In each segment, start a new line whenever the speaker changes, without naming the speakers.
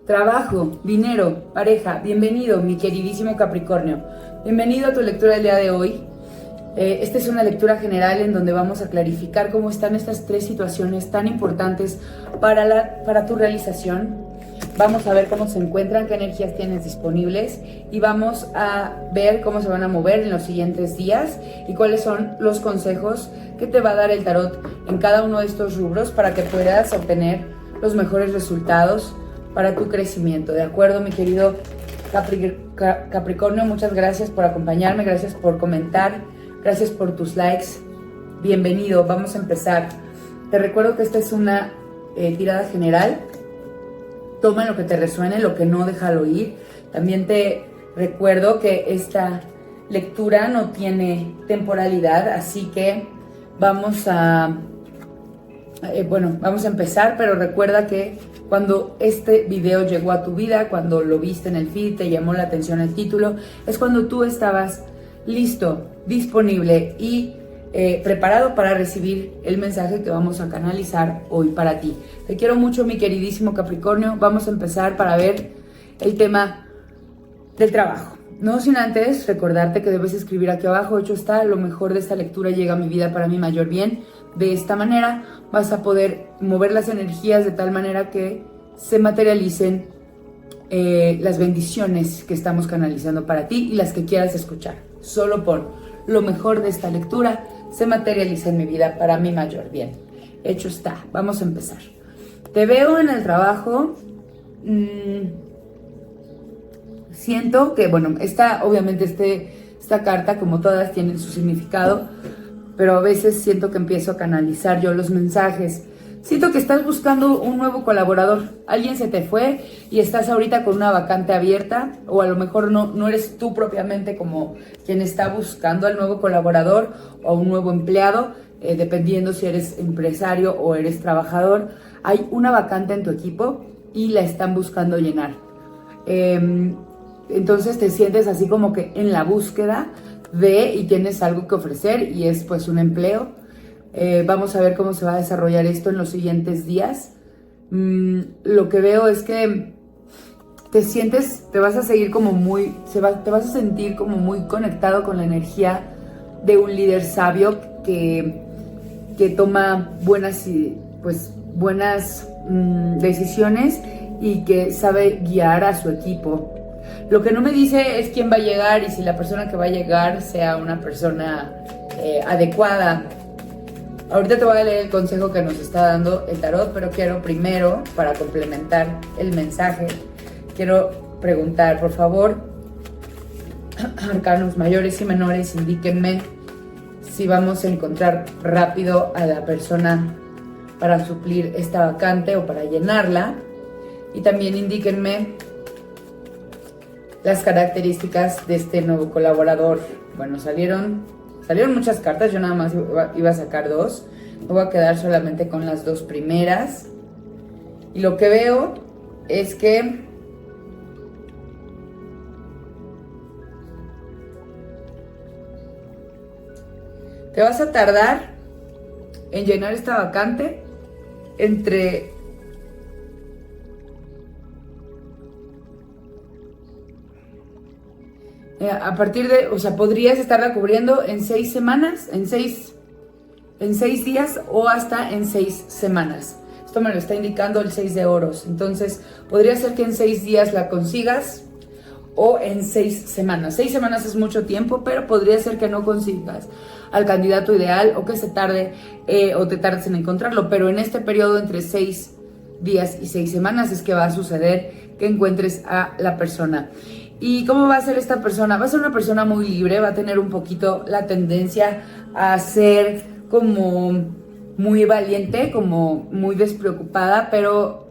trabajo, dinero, pareja. Bienvenido, mi queridísimo Capricornio. Bienvenido a tu lectura del día de hoy. Esta es una lectura general en donde vamos a clarificar cómo están estas tres situaciones tan importantes para tu realización. Vamos a ver cómo se encuentran, qué energías tienes disponibles y vamos a ver cómo se van a mover en los siguientes días y cuáles son los consejos que te va a dar el tarot en cada uno de estos rubros para que puedas obtener los mejores resultados para tu crecimiento. ¿De acuerdo, mi querido Capricornio? Muchas gracias por acompañarme, gracias por comentar, gracias por tus likes. Bienvenido, vamos a empezar. Te recuerdo que esta es una tirada general. Toma lo que te resuene, lo que no, déjalo ir. También te recuerdo que esta lectura no tiene temporalidad, así que vamos a empezar, pero recuerda que cuando este video llegó a tu vida, cuando lo viste en el feed, te llamó la atención el título, es cuando tú estabas listo, disponible y preparado para recibir el mensaje que vamos a canalizar hoy para ti. Te quiero mucho, mi queridísimo Capricornio. Vamos a empezar para ver el tema del trabajo. No sin antes recordarte que debes escribir aquí abajo: hecho está, lo mejor de esta lectura llega a mi vida para mi mayor bien. De esta manera vas a poder mover las energías de tal manera que se materialicen las bendiciones que estamos canalizando para ti y las que quieras escuchar. Solo pon: lo mejor de esta lectura se materializa en mi vida para mi mayor bien. Hecho está, vamos a empezar. Te veo en el trabajo. Siento que, obviamente esta carta, como todas, tiene su significado, pero a veces siento que empiezo a canalizar yo los mensajes. Siento que estás buscando un nuevo colaborador. Alguien se te fue y estás ahorita con una vacante abierta, o a lo mejor no eres tú propiamente como quien está buscando al nuevo colaborador o a un nuevo empleado, dependiendo si eres empresario o eres trabajador. Hay una vacante en tu equipo y la están buscando llenar. Entonces te sientes así como que en la búsqueda y tienes algo que ofrecer y es pues un empleo. Vamos a ver cómo se va a desarrollar esto en los siguientes días. Lo que veo es que te vas a seguir como te vas a sentir como muy conectado con la energía de un líder sabio que toma buenas decisiones y que sabe guiar a su equipo. Lo que no me dice es quién va a llegar y si la persona que va a llegar sea una persona adecuada. Ahorita te voy a leer el consejo que nos está dando el tarot, pero quiero primero, para complementar el mensaje, quiero preguntar, por favor, arcanos mayores y menores, indíquenme si vamos a encontrar rápido a la persona para suplir esta vacante o para llenarla. Y también indíquenme las características de este nuevo colaborador. Bueno, salieron muchas cartas, yo nada más iba a sacar dos. Me voy a quedar solamente con las dos primeras. Y lo que veo es que te vas a tardar en llenar esta vacante podrías estarla cubriendo en 6 semanas, en 6 días o hasta en 6 semanas. Esto me lo está indicando el 6 de oros. Entonces, podría ser que en 6 días la consigas o en 6 semanas. 6 semanas es mucho tiempo, pero podría ser que no consigas al candidato ideal o que se tarde o te tardes en encontrarlo. Pero en este periodo entre 6 días y 6 semanas es que va a suceder que encuentres a la persona. ¿Y cómo va a ser esta persona? Va a ser una persona muy libre, va a tener un poquito la tendencia a ser como muy valiente, como muy despreocupada, pero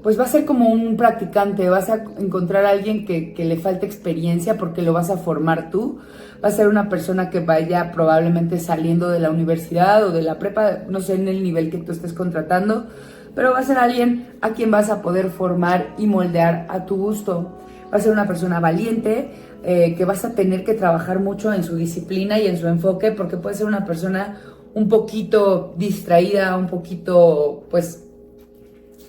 pues va a ser como un practicante. Vas a encontrar a alguien que le falte experiencia porque lo vas a formar tú. Va a ser una persona que vaya probablemente saliendo de la universidad o de la prepa, no sé en el nivel que tú estés contratando, pero va a ser alguien a quien vas a poder formar y moldear a tu gusto. Va a ser una persona valiente, que vas a tener que trabajar mucho en su disciplina y en su enfoque, porque puede ser una persona un poquito distraída, un poquito, pues,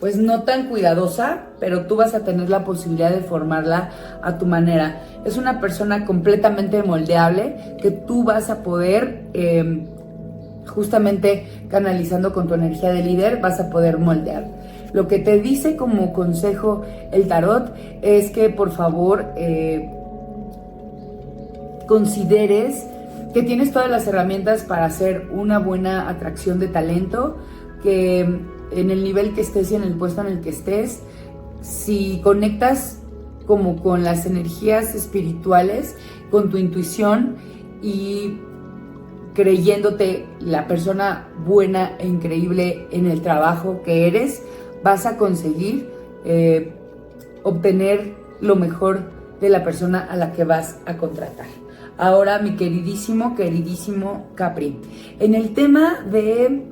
pues no tan cuidadosa, pero tú vas a tener la posibilidad de formarla a tu manera. Es una persona completamente moldeable que tú vas a poder, justamente canalizando con tu energía de líder, vas a poder moldear. Lo que te dice como consejo el tarot es que por favor consideres que tienes todas las herramientas para hacer una buena atracción de talento, que en el nivel que estés y en el puesto en el que estés, si conectas como con las energías espirituales, con tu intuición y creyéndote la persona buena e increíble en el trabajo que eres, vas a conseguir obtener lo mejor de la persona a la que vas a contratar. Ahora, mi queridísimo Capri, en el tema de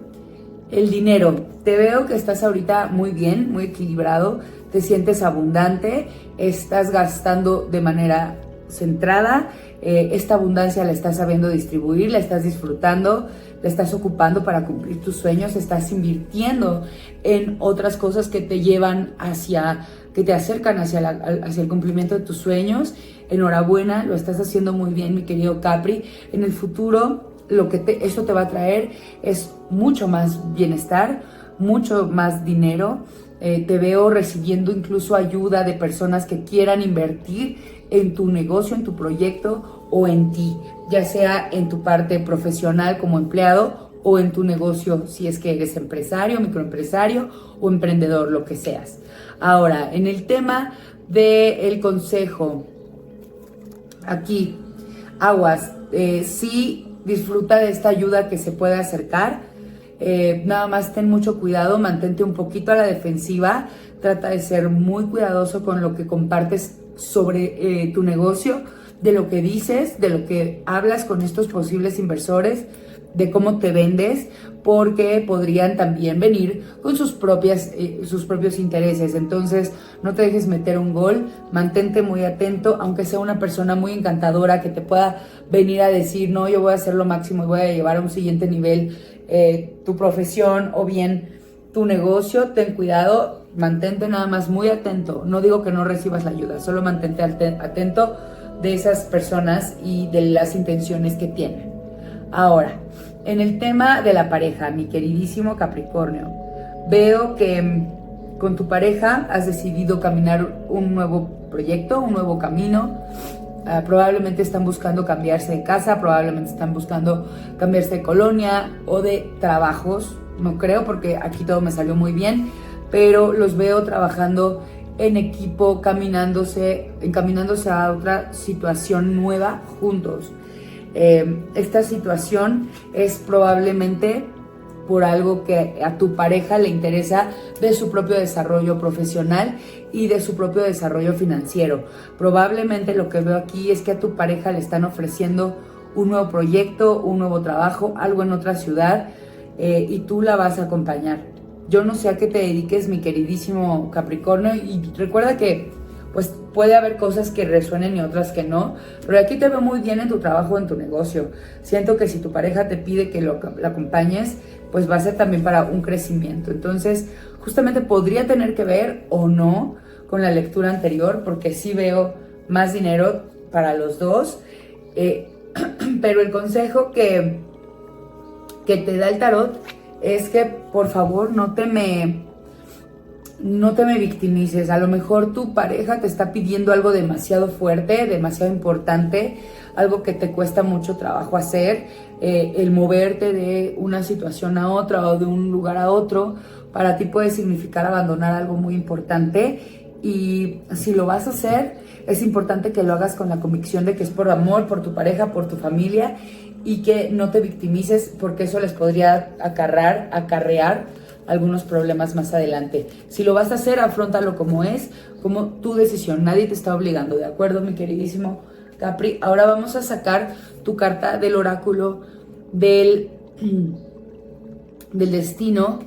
el dinero, te veo que estás ahorita muy bien, muy equilibrado, te sientes abundante, estás gastando de manera centrada, esta abundancia la estás sabiendo distribuir, la estás disfrutando, la estás ocupando para cumplir tus sueños, estás invirtiendo en otras cosas que te llevan que te acercan hacia el cumplimiento de tus sueños. Enhorabuena, lo estás haciendo muy bien, mi querido Capri. En el futuro, eso te va a traer es mucho más bienestar, mucho más dinero. Te veo recibiendo incluso ayuda de personas que quieran invertir en tu negocio, en tu proyecto o en ti, ya sea en tu parte profesional como empleado o en tu negocio si es que eres empresario, microempresario o emprendedor, lo que seas. Ahora, en el tema del consejo, aquí, aguas, sí disfruta de esta ayuda que se puede acercar. Nada más ten mucho cuidado, mantente un poquito a la defensiva, trata de ser muy cuidadoso con lo que compartes sobre tu negocio, de lo que dices, de lo que hablas con estos posibles inversores, de cómo te vendes, porque podrían también venir con sus propios intereses. Entonces, no te dejes meter un gol, mantente muy atento, aunque sea una persona muy encantadora que te pueda venir a decir, no, yo voy a hacer lo máximo y voy a llevar a un siguiente nivel tu profesión o bien tu negocio. Ten cuidado, mantente nada más muy atento. No digo que no recibas la ayuda, solo mantente atento de esas personas y de las intenciones que tienen. Ahora, en el tema de la pareja, mi queridísimo Capricornio, veo que con tu pareja has decidido caminar un nuevo proyecto, un nuevo camino. Probablemente están buscando cambiarse de casa, probablemente están buscando cambiarse de colonia o de trabajos. No creo, porque aquí todo me salió muy bien, pero los veo trabajando en equipo, encaminándose a otra situación nueva juntos. Esta situación es probablemente por algo que a tu pareja le interesa de su propio desarrollo profesional y de su propio desarrollo financiero. Probablemente lo que veo aquí es que a tu pareja le están ofreciendo un nuevo proyecto, un nuevo trabajo, algo en otra ciudad, y tú la vas a acompañar. Yo no sé a qué te dediques, mi queridísimo Capricornio, y recuerda que pues puede haber cosas que resuenen y otras que no, pero aquí te veo muy bien en tu trabajo, en tu negocio. Siento que si tu pareja te pide que la acompañes, pues va a ser también para un crecimiento. Entonces, justamente podría tener que ver o no con la lectura anterior, porque sí veo más dinero para los dos, pero el consejo que te da el tarot es que por favor no te me victimices. A lo mejor tu pareja te está pidiendo algo demasiado fuerte, demasiado importante, algo que te cuesta mucho trabajo hacer, el moverte de una situación a otra o de un lugar a otro, para ti puede significar abandonar algo muy importante. Y si lo vas a hacer, es importante que lo hagas con la convicción de que es por amor, por tu pareja, por tu familia, y que no te victimices, porque eso les podría acarrear algunos problemas más adelante. Si lo vas a hacer, afróntalo como es, como tu decisión. Nadie te está obligando, ¿de acuerdo, mi queridísimo Capri? Ahora vamos a sacar tu carta del oráculo del destino,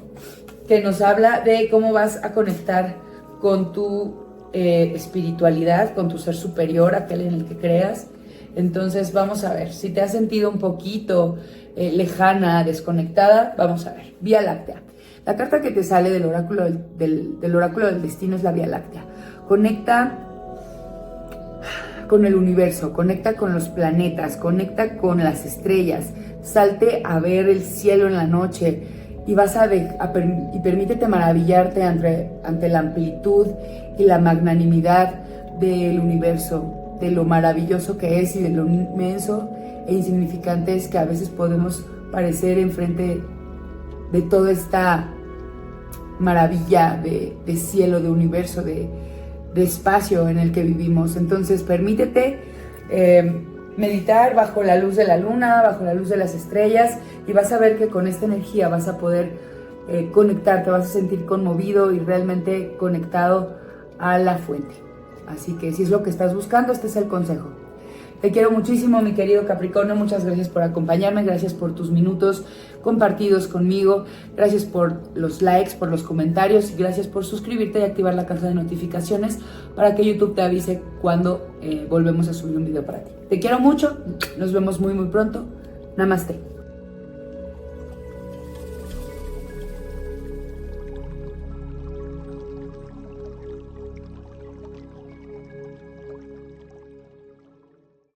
que nos habla de cómo vas a conectar con tu espiritualidad, con tu ser superior, aquel en el que creas. Entonces vamos a ver, si te has sentido un poquito lejana, desconectada, vamos a ver. Vía Láctea. La carta que te sale del oráculo del oráculo del destino es la Vía Láctea. Conecta con el universo, conecta con los planetas, conecta con las estrellas. Salte a ver el cielo en la noche y y permítete maravillarte ante la amplitud y la magnanimidad del universo, de lo maravilloso que es y de lo inmenso e insignificante es que a veces podemos parecer enfrente de toda esta maravilla de cielo, de universo, de espacio en el que vivimos. Entonces permítete meditar bajo la luz de la luna, bajo la luz de las estrellas, y vas a ver que con esta energía vas a poder conectarte, vas a sentir conmovido y realmente conectado a la fuente. Así que si es lo que estás buscando, este es el consejo. Te quiero muchísimo, mi querido Capricornio. Muchas gracias por acompañarme, gracias por tus minutos compartidos conmigo, gracias por los likes, por los comentarios y gracias por suscribirte y activar la caja de notificaciones para que YouTube te avise cuando volvemos a subir un video para ti. Te quiero mucho, nos vemos muy pronto. Namaste.